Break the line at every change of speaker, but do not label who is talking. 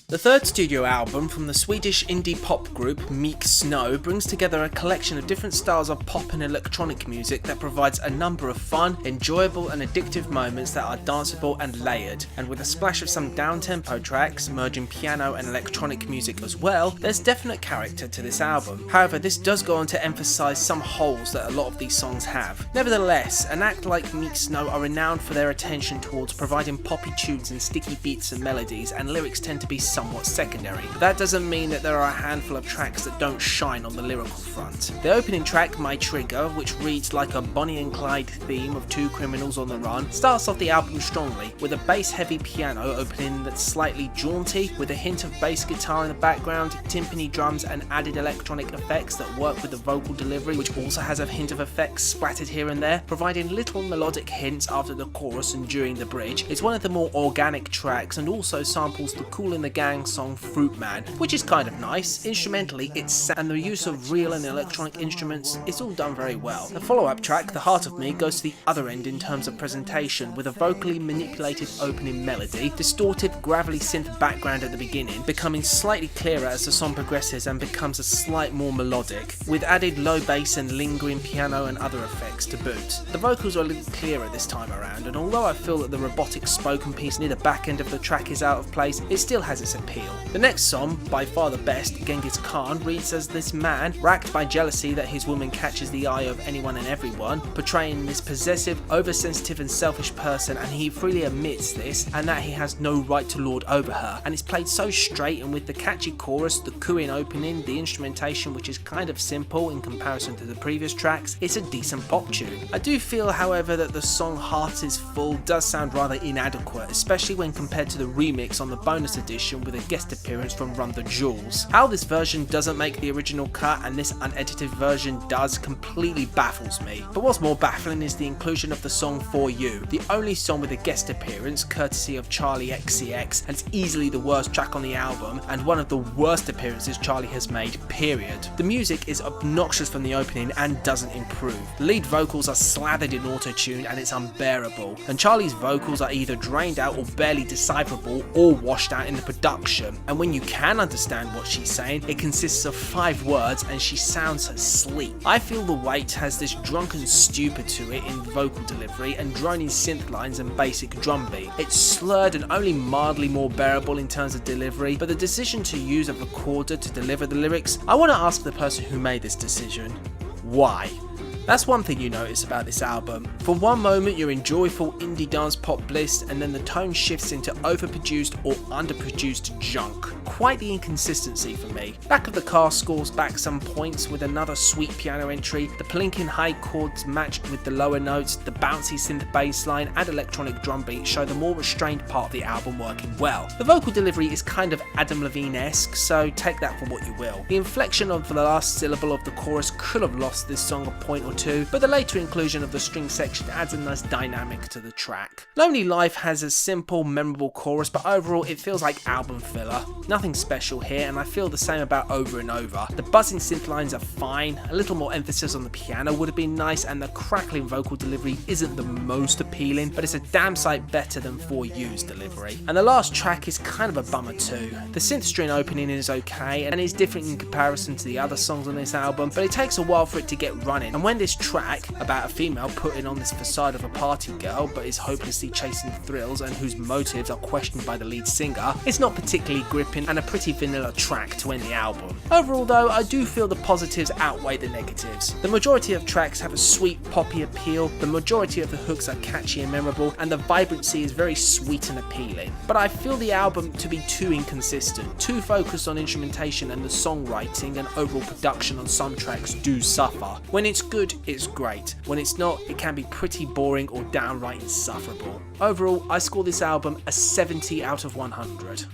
The third studio album from the Swedish indie pop group Miike Snow brings together a collection of different styles of pop and electronic music that provides a number of fun, enjoyable and addictive moments that are danceable and layered. And with a splash of some down-tempo tracks, merging piano and electronic music as well, there's definite character to this album. However, this does go on to emphasise some holes that a lot of these songs have. Nevertheless, an act like Miike Snow are renowned for their attention towards providing poppy tunes and sticky beats and melodies, and lyrics tend to be somewhat secondary. But that doesn't mean that there are a handful of tracks that don't shine on the lyrical front. The opening track, My Trigger, which reads like a Bonnie and Clyde theme of two criminals on the run, starts off the album strongly, with a bass-heavy piano opening that's slightly jaunty, with a hint of bass guitar in the background, timpani drums and added electronic effects that work with the vocal delivery, which also has a hint of effects splattered here and there, providing little melodic hints after the chorus and during the bridge. It's one of the more organic tracks and also samples the Kool and the Gang song Fruit Man, which is kind of nice. Instrumentally, and the use of real and electronic instruments is all done very well. The follow-up track, The Heart of Me, goes to the other end in terms of presentation, with a vocally manipulated opening melody, distorted, gravelly synth background at the beginning, becoming slightly clearer as the song progresses and becomes a slight more melodic, with added low bass and lingering piano and other effects to boot. The vocals are a little clearer this time around, and although I feel that the robotic spoken piece near the back end of the track is out of place, it still has its appeal. The next song, by far the best, Genghis, reads as this man, racked by jealousy that his woman catches the eye of anyone and everyone, portraying this possessive, oversensitive and selfish person, and he freely admits this, and that he has no right to lord over her. And it's played so straight, and with the catchy chorus, the cooing opening, the instrumentation which is kind of simple in comparison to the previous tracks, it's a decent pop tune. I do feel, however, that the song Heart is Full does sound rather inadequate, especially when compared to the remix on the bonus edition with a guest appearance from Run the Jewels. How this version doesn't make the original cut and this unedited version does completely baffles me. But what's more baffling is the inclusion of the song For You, the only song with a guest appearance courtesy of Charli XCX, and it's easily the worst track on the album and one of the worst appearances Charli has made, period. The music is obnoxious from the opening and doesn't improve. The lead vocals are slathered in auto-tune and it's unbearable, and Charli's vocals are either drained out or barely decipherable or washed out in the production, and when you can understand what she's saying, it consists of 5 words and she sounds asleep. I feel The Wait has this drunken stupor to it in vocal delivery and droning synth lines and basic drum beat. It's slurred and only mildly more bearable in terms of delivery, but the decision to use a recorder to deliver the lyrics, I want to ask the person who made this decision, why? That's one thing you notice about this album. For one moment you're in joyful indie dance pop bliss, and then the tone shifts into overproduced or underproduced junk. Quite the inconsistency for me. Back of the Car scores back some points with another sweet piano entry, the plinking high chords matched with the lower notes, the bouncy synth bass line and electronic drum beat show the more restrained part of the album working well. The vocal delivery is kind of Adam Levine-esque, so take that for what you will. The inflection of the last syllable of the chorus could have lost this song a point or two, but the later inclusion of the string section adds a nice dynamic to the track. Lonely Life has a simple, memorable chorus, but overall it feels like album filler. Nothing special here, and I feel the same about Over and Over. The buzzing synth lines are fine, a little more emphasis on the piano would have been nice, and the crackling vocal delivery isn't the most appealing, but it's a damn sight better than For You's delivery. And the last track is kind of a bummer too. The synth string opening is okay, and is different in comparison to the other songs on this album, but it takes a while for it to get running, and when this track about a female putting on this facade of a party girl but is hopelessly chasing thrills and whose motives are questioned by the lead singer, it's not particularly gripping and a pretty vanilla track to end the album. Overall though, I do feel the positives outweigh the negatives. The majority of tracks have a sweet poppy appeal, the majority of the hooks are catchy and memorable, and the vibrancy is very sweet and appealing. But I feel the album to be too inconsistent, too focused on instrumentation, and the songwriting and overall production on some tracks do suffer. When it's good, it's great. When it's not, it can be pretty boring or downright insufferable. Overall, I score this album a 70 out of 100.